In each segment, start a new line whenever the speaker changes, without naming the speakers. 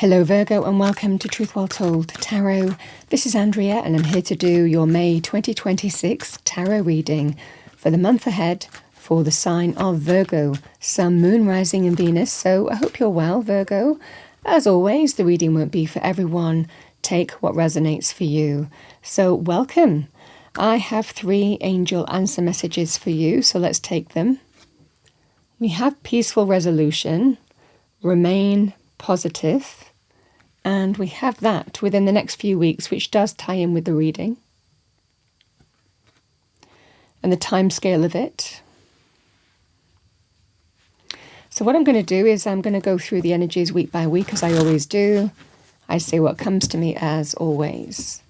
Hello Virgo and welcome to Truth Well Told Tarot. This is Andrea and I'm here to do your May 2026 tarot reading for the month ahead for the sign of Virgo, Sun, Moon, Rising and Venus. So I hope you're well, Virgo. As always, the reading won't be for everyone. Take what resonates for you. So welcome. I have 3 angel answer messages for you, so let's take them. We have peaceful resolution, remain positive, and we have that within the next few weeks, which does tie in with the reading and the time scale of it. So what I'm going to do is I'm going to go through the energies week by week, as I always do. I say what comes to me as always.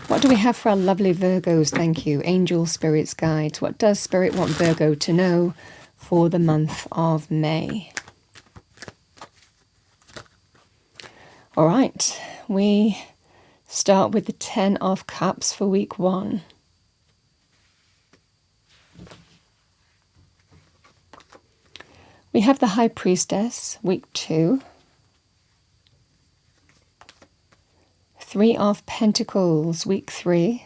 What do we have for our lovely Virgos? Thank you. Angel, spirits, guides. What does Spirit want Virgo to know for the month of May? All right, we start with the 10 of Cups for week 1. We have the High Priestess, week 2. 3 of Pentacles, week 3.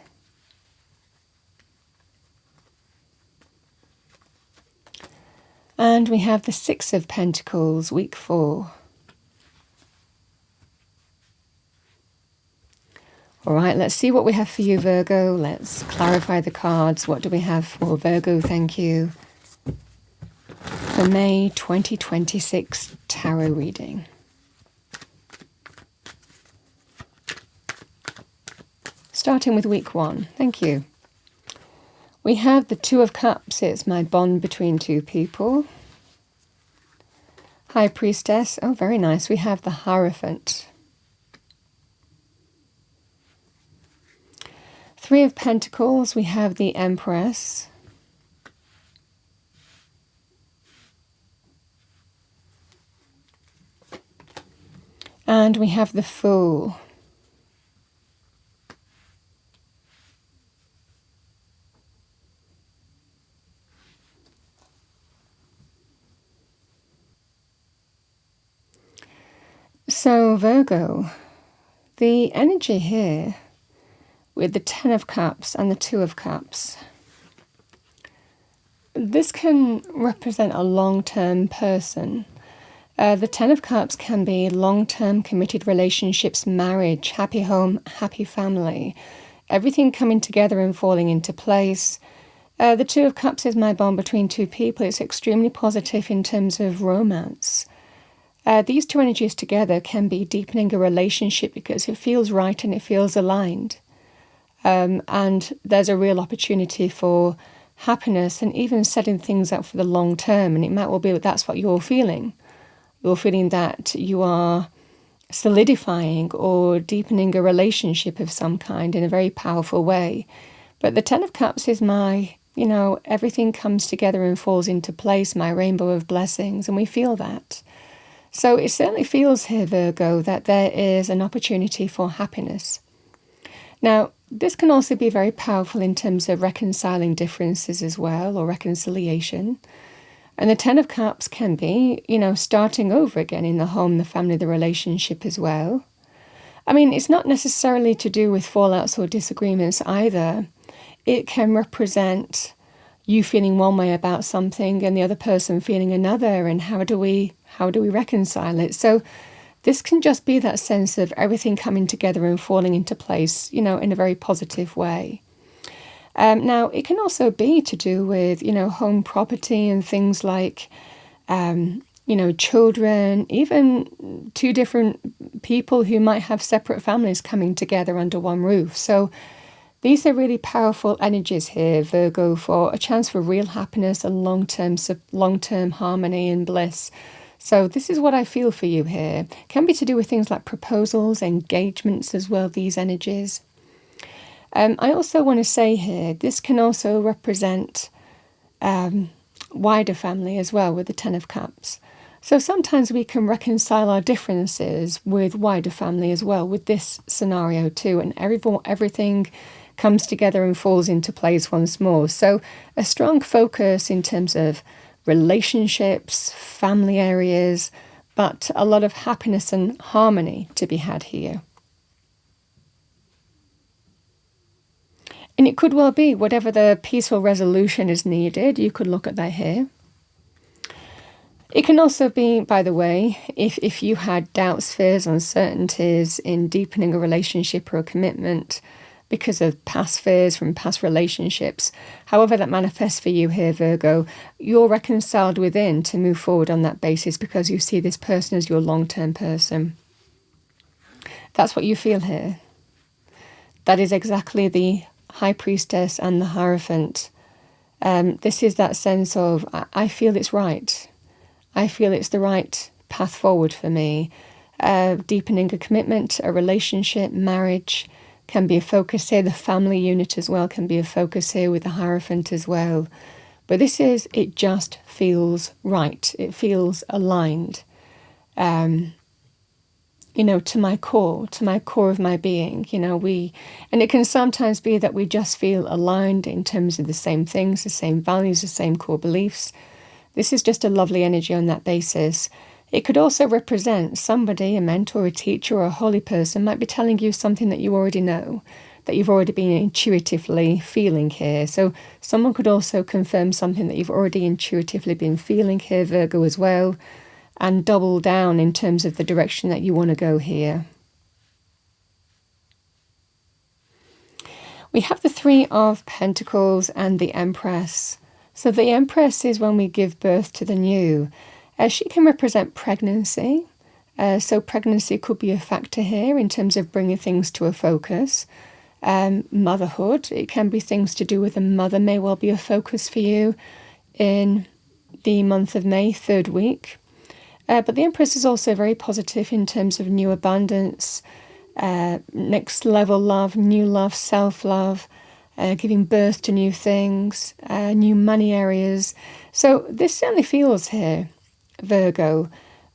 And we have the 6 of Pentacles, week 4. All right, let's see what we have for you, Virgo. Let's clarify the cards. What do we have for Virgo? Thank you. For May 2026 tarot reading. Starting with week 1. Thank you. We have the 2 of Cups. It's my bond between 2 people. High Priestess. Oh, very nice. We have the Hierophant. 3 of Pentacles, we have the Empress. And we have the Fool. So Virgo, the energy here with the 10 of Cups and the 2 of Cups. This can represent a long-term person. The 10 of Cups can be long-term committed relationships, marriage, happy home, happy family, everything coming together and falling into place. The 2 of Cups is my bond between 2 people. It's extremely positive in terms of romance. These 2 energies together can be deepening a relationship because it feels right and it feels aligned. And there's a real opportunity for happiness and even setting things up for the long term. And it might well be that that's what you're feeling. You're feeling that you are solidifying or deepening a relationship of some kind in a very powerful way. But the 10 of Cups is my, everything comes together and falls into place, my rainbow of blessings, and we feel that. So it certainly feels here, Virgo, that there is an opportunity for happiness. Now, this can also be very powerful in terms of reconciling differences as well, or reconciliation. And the 10 of Cups can be, starting over again in the home, the family, the relationship as well. I mean, it's not necessarily to do with fallouts or disagreements either. It can represent you feeling one way about something and the other person feeling another, and how do we reconcile it? So this can just be that sense of everything coming together and falling into place, in a very positive way. Now, it can also be to do with, home property and things like, children, even 2 different people who might have separate families coming together under one roof. So these are really powerful energies here, Virgo, for a chance for real happiness and long-term harmony and bliss. So this is what I feel for you here. Can be to do with things like proposals, engagements as well, these energies. I also want to say here, this can also represent wider family as well with the 10 of Cups. So sometimes we can reconcile our differences with wider family as well with this scenario too, and everything comes together and falls into place once more. So a strong focus in terms of relationships, family areas, but a lot of happiness and harmony to be had here. And it could well be whatever the peaceful resolution is needed, you could look at that here. It can also be, by the way, if you had doubts, fears, uncertainties in deepening a relationship or a commitment because of past fears from past relationships, however that manifests for you here, Virgo, you're reconciled within to move forward on that basis because you see this person as your long-term person. That's what you feel here. That is exactly the High Priestess and the Hierophant. This is that sense of, I feel it's right. I feel it's the right path forward for me. Deepening a commitment, a relationship, marriage can be a focus here. The family unit as well can be a focus here with the Hierophant as well. But this is, it just feels right. It feels aligned. To my core of my being, and it can sometimes be that we just feel aligned in terms of the same things, the same values, the same core beliefs. This is just a lovely energy on that basis. It could also represent somebody, a mentor, a teacher, or a holy person might be telling you something that you already know, that you've already been intuitively feeling here. So someone could also confirm something that you've already intuitively been feeling here, Virgo, as well, and double down in terms of the direction that you want to go here. We have the Three of Pentacles and the Empress. So the Empress is when we give birth to the new. She can represent pregnancy. So pregnancy could be a factor here in terms of bringing things to a focus. Motherhood, it can be things to do with a mother, may well be a focus for you in the month of May, third week. But the Empress is also very positive in terms of new abundance, next level love, new love, self-love, giving birth to new things, new money areas. So this certainly feels here, Virgo,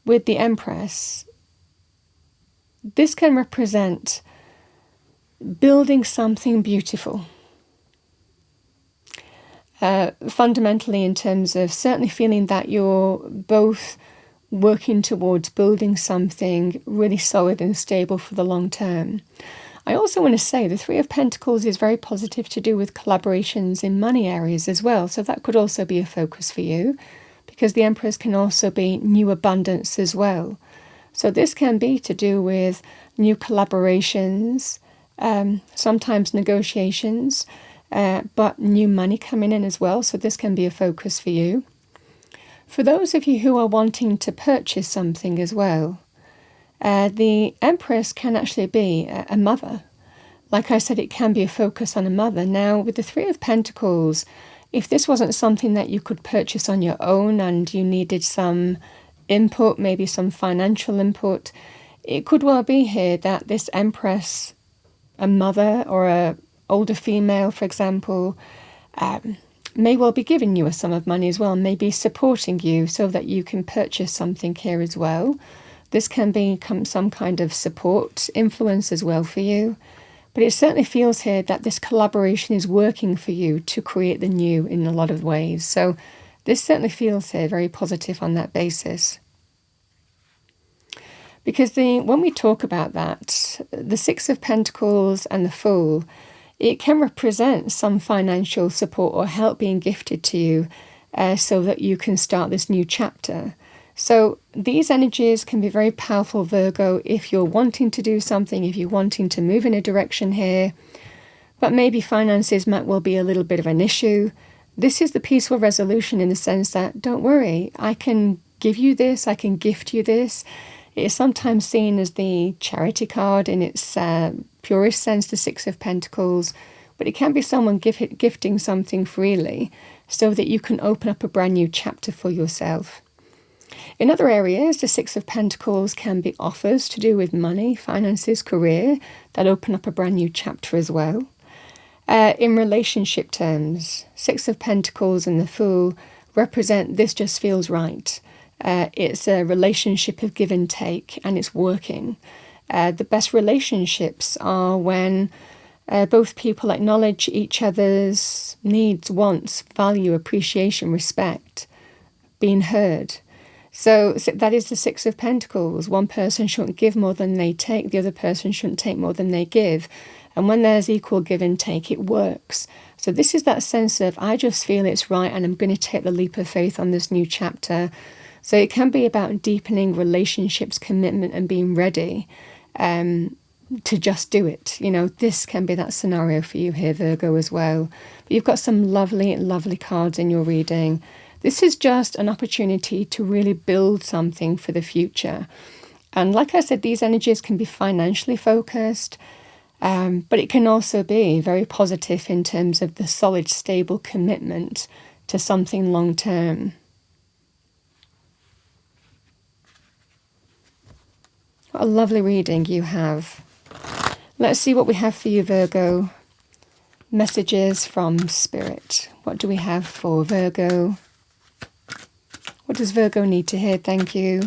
with the Empress. This can represent building something beautiful. Fundamentally, in terms of certainly feeling that you're both working towards building something really solid and stable for the long term. I also want to say the Three of Pentacles is very positive to do with collaborations in money areas as well. So that could also be a focus for you, because the Empress can also be new abundance as well. So this can be to do with new collaborations, sometimes negotiations, but new money coming in as well. So this can be a focus for you. For those of you who are wanting to purchase something as well, the Empress can actually be a mother. Like I said, it can be a focus on a mother. Now, with the Three of Pentacles, if this wasn't something that you could purchase on your own and you needed some input, maybe some financial input, it could well be here that this Empress, a mother or a older female, for example, may well be giving you a sum of money as well, maybe supporting you so that you can purchase something here as well. This can become some kind of support influence as well for you. But it certainly feels here that this collaboration is working for you to create the new in a lot of ways. So this certainly feels here very positive on that basis. Because when we talk about that, the Six of Pentacles and the Fool, it can represent some financial support or help being gifted to you so that you can start this new chapter. So these energies can be very powerful, Virgo, if you're wanting to do something, if you're wanting to move in a direction here, but maybe finances might well be a little bit of an issue. This is the peaceful resolution in the sense that, don't worry, I can give you this, I can gift you this. It is sometimes seen as the charity card in its purest sense, the Six of Pentacles, but it can be someone gifting something freely so that you can open up a brand new chapter for yourself. In other areas, the Six of Pentacles can be offers to do with money, finances, career, that open up a brand new chapter as well. In relationship terms, Six of Pentacles and the Fool represent this just feels right. It's a relationship of give and take, and it's working. The best relationships are when both people acknowledge each other's needs, wants, value, appreciation, respect, being heard. So that is the Six of Pentacles. One person shouldn't give more than they take. The other person shouldn't take more than they give. And when there's equal give and take, it works. So this is that sense of, I just feel it's right and I'm going to take the leap of faith on this new chapter. So it can be about deepening relationships, commitment, and being ready to just do it. This can be that scenario for you here, Virgo, as well. But you've got some lovely, lovely cards in your reading. This is just an opportunity to really build something for the future. And like I said, these energies can be financially focused, but it can also be very positive in terms of the solid, stable commitment to something long term. What a lovely reading you have. Let's see what we have for you, Virgo. Messages from Spirit. What do we have for Virgo? What does Virgo need to hear? Thank you.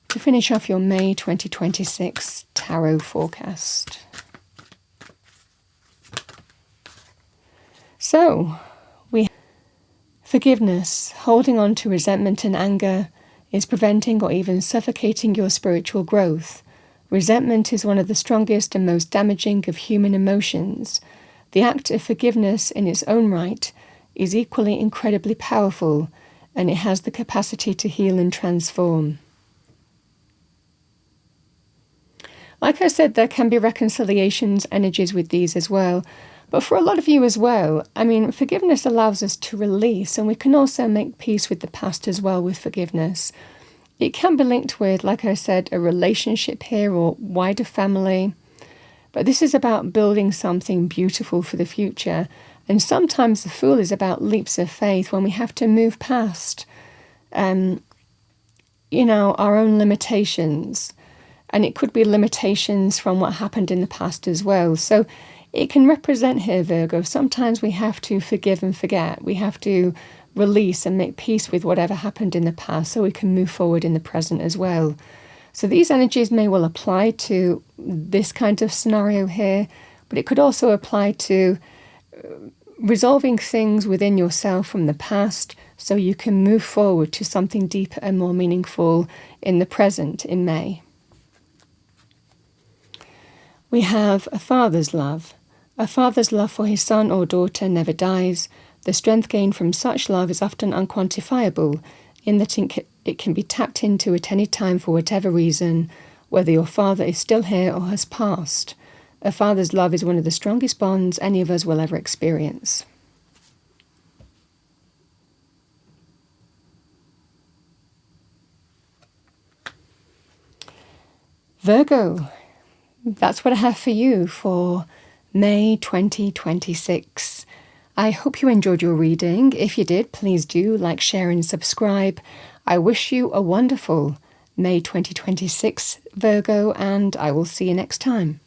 To finish off your May 2026 tarot forecast. So, forgiveness, holding on to resentment and anger is preventing or even suffocating your spiritual growth. Resentment is one of the strongest and most damaging of human emotions. The act of forgiveness in its own right is equally incredibly powerful, and it has the capacity to heal and transform. Like I said, there can be reconciliations energies with these as well. But for a lot of you as well, forgiveness allows us to release, and we can also make peace with the past as well with forgiveness. It can be linked with, like I said, a relationship here or wider family. But this is about building something beautiful for the future. And sometimes the Fool is about leaps of faith when we have to move past, our own limitations. And it could be limitations from what happened in the past as well. So it can represent here, Virgo, sometimes we have to forgive and forget. We have to release and make peace with whatever happened in the past so we can move forward in the present as well. So these energies may well apply to this kind of scenario here, but it could also apply to resolving things within yourself from the past so you can move forward to something deeper and more meaningful in the present in May. We have a father's love. A father's love for his son or daughter never dies. The strength gained from such love is often unquantifiable, in that it can be tapped into at any time for whatever reason, whether your father is still here or has passed. A father's love is one of the strongest bonds any of us will ever experience. Virgo, that's what I have for you for May 2026. I hope you enjoyed your reading. If you did, please do like, share and subscribe. I wish you a wonderful May 2026, Virgo, and I will see you next time.